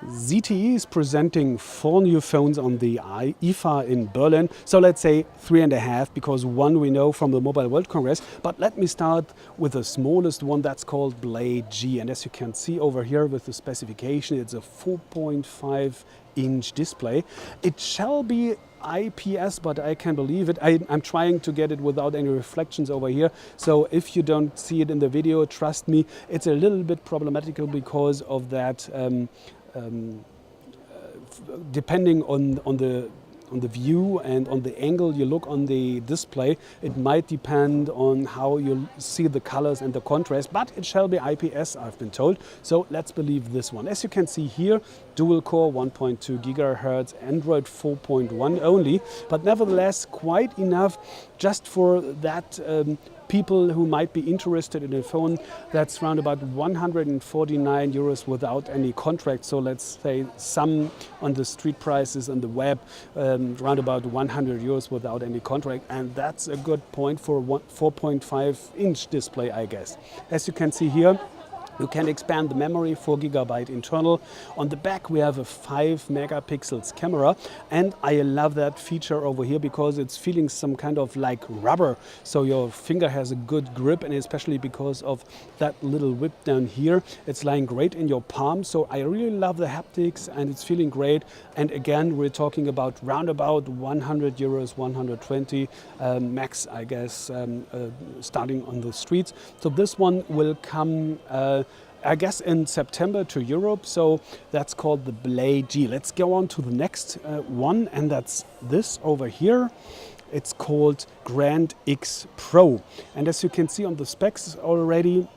ZTE is presenting 4 new phones on the IFA in Berlin. So let's say 3.5, because one we know from the Mobile World Congress. But let me start with the smallest one, that's called Blade G. And as you can see over here with the specification, it's a 4.5-inch display. It shall be IPS, but I can't believe it. I'm trying to get it without any reflections over here. So if you don't see it in the video, trust me, it's a little bit problematical because of that. Depending on the view and on the angle you look on the display, it might depend on how you see the colors and the contrast, but it shall be IPS, I've been told. So let's believe this one. As you can see here, dual core, 1.2 gigahertz, Android 4.1 only, but nevertheless quite enough just for that people who might be interested in a phone that's around about 149 euros without any contract. So let's say some on the street prices on the web, around about 100 euros without any contract. And that's a good point for a 4.5-inch display, I guess. As you can see here, you can expand the memory, 4 GB internal. On the back we have a 5 megapixels camera, and I love that feature over here because it's feeling some kind of like rubber, so your finger has a good grip, and especially because of that little whip down here, it's lying great in your palm. So I really love the haptics and it's feeling great. And again, we're talking about round about 100 euros, 120 max, I guess, starting on the streets. So this one will come I guess in September to Europe, so that's called the Blade G. Let's go on to the next one, and that's this over here. It's called Grand X Pro, and as you can see on the specs already,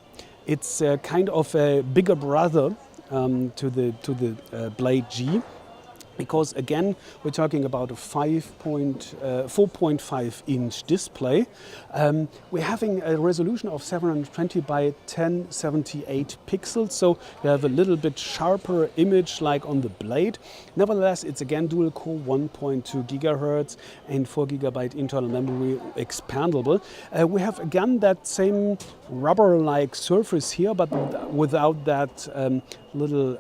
it's kind of a bigger brother to the Blade G. Because again, we're talking about a 4.5-inch display. We're having a resolution of 720 by 1078 pixels, so you have a little bit sharper image like on the Blade. Nevertheless, it's again dual core, 1.2 gigahertz and 4 GB internal memory expandable. We have again that same rubber-like surface here, but without that little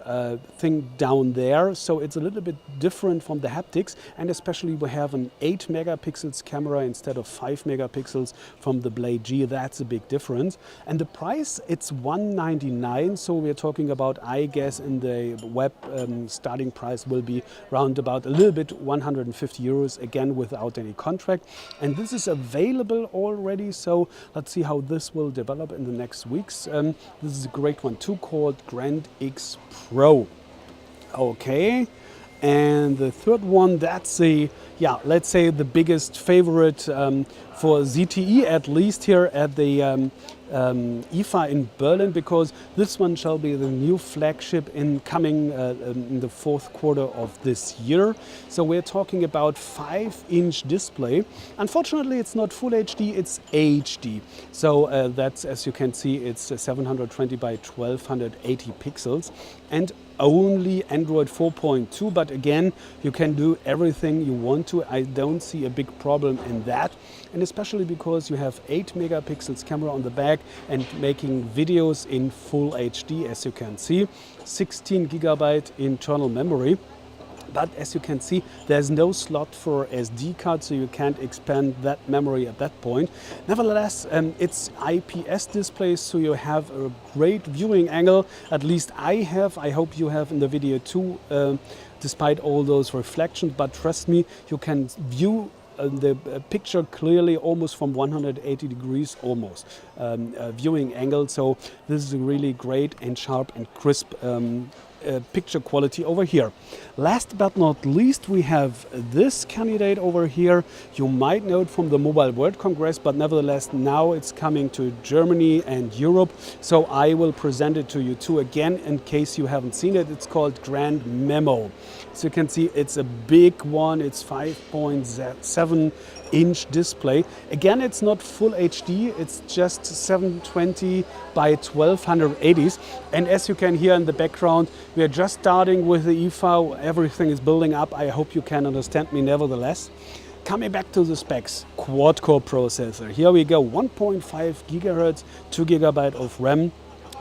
thing down there, so it's a little bit different from the haptics, and especially we have an 8 megapixels camera instead of 5 megapixels from the Blade G. That's a big difference. And the price, it's 199, so we're talking about, I guess in the web starting price will be round about a little bit 150 euros, again without any contract. And this is available already, so let's see how this will develop in the next weeks. This is a great one too, called Grand X Pro. Okay, and the third one, that's a, yeah, let's say the biggest favorite for ZTE, at least here at the IFA in Berlin, because this one shall be the new flagship in the fourth quarter of this year. So we're talking about 5-inch display. Unfortunately, it's not full HD, it's HD. So that's, as you can see, it's 720 by 1280 pixels and only Android 4.2, but again, you can do everything you want to. I don't see a big problem in that, and especially because you have 8 megapixels camera on the back and making videos in full HD, as you can see. 16 GB internal memory. But as you can see, there's no slot for SD card, so you can't expand that memory at that point. Nevertheless, it's IPS display, so you have a great viewing angle. At least I have. I hope you have in the video too, despite all those reflections. But trust me, you can view the picture clearly almost from 180 degrees almost viewing angle. So this is really great and sharp and crisp picture quality over here. Last but not least, we have this candidate over here. You might know it from the Mobile World Congress, but nevertheless now it's coming to Germany and Europe, so I will present it to you too again in case you haven't seen it. It's called Grand Memo. So you can see it's a big one. It's 5.7-inch display. Again, it's not full HD, it's just 720 by 1280s. And as you can hear in the background, we are just starting with the IFA. Everything is building up. I hope you can understand me nevertheless. Coming back to the specs, quad-core processor. Here we go, 1.5 gigahertz, 2 GB of RAM.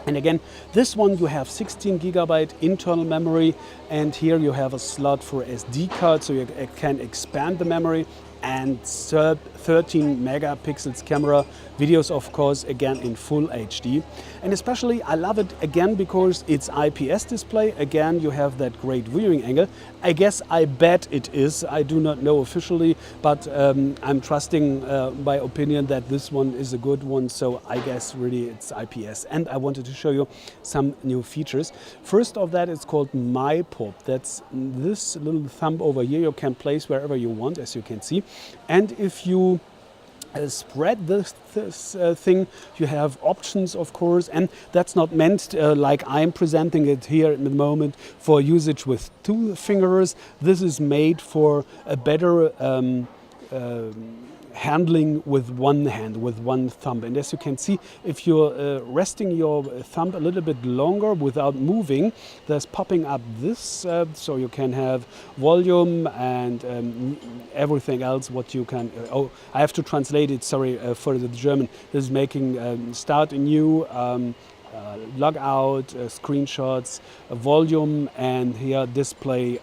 And again, this one you have 16 gigabyte internal memory, and here you have a slot for SD card, so you can expand the memory, and 13 megapixels camera, videos of course again in full HD. And especially I love it again because it's IPS display. Again, you have that great viewing angle. I bet it is. I do not know officially, but I'm trusting my opinion that this one is a good one. So I guess really it's IPS. And I wanted to show you some new features. First of that is called My Pop. That's this little thumb over here. You can place wherever you want, as you can see. And if you spread this thing, you have options, of course, and that's not meant like I'm presenting it here in the moment for usage with 2 fingers. This is made for a better handling with one hand, with one thumb. And as you can see, if you're resting your thumb a little bit longer without moving, there's popping up this, so you can have volume and everything else what you can. Oh, I have to translate it, sorry, for the German. This is making start a new, log out, screenshots, volume, and here display.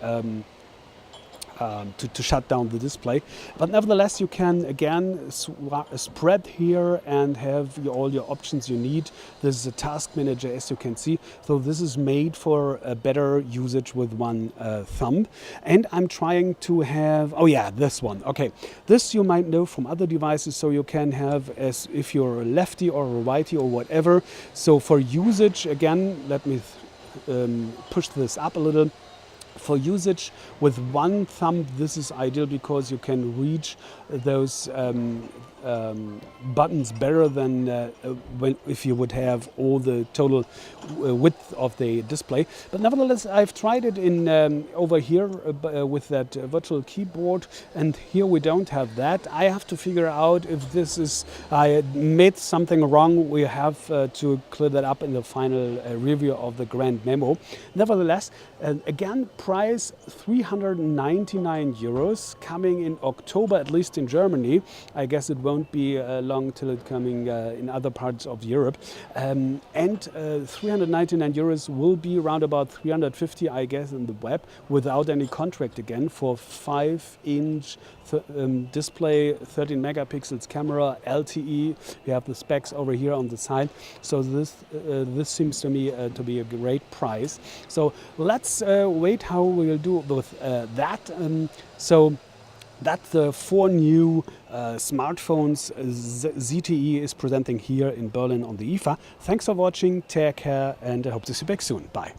To shut down the display. But nevertheless, you can again spread here and have all your options you need. This is a task manager, as you can see. So this is made for a better usage with one thumb. And I'm trying to have, oh yeah, this one. Okay, this you might know from other devices. So you can have, as if you're a lefty or a righty or whatever. So for usage, again, let me push this up a little. For usage with one thumb, this is ideal because you can reach those buttons better than if you would have all the total width of the display. But nevertheless, I've tried it in over here with that virtual keyboard, and here we don't have that. I have to figure out if this is, I made something wrong. We have to clear that up in the final review of the Grand Memo. Nevertheless, again, price 399 euros, coming in October, at least in Germany. I guess it won't be long till it coming in other parts of Europe. And 399 euros will be around about 350, I guess, in the web, without any contract again, for 5-inch display, 13 megapixels camera, LTE. You have the specs over here on the side. So this seems to me to be a great price. So let's wait how we'll do with that. So that's the 4 new smartphones ZTE is presenting here in Berlin on the IFA. Thanks for watching, take care, and I hope to see you back soon. Bye.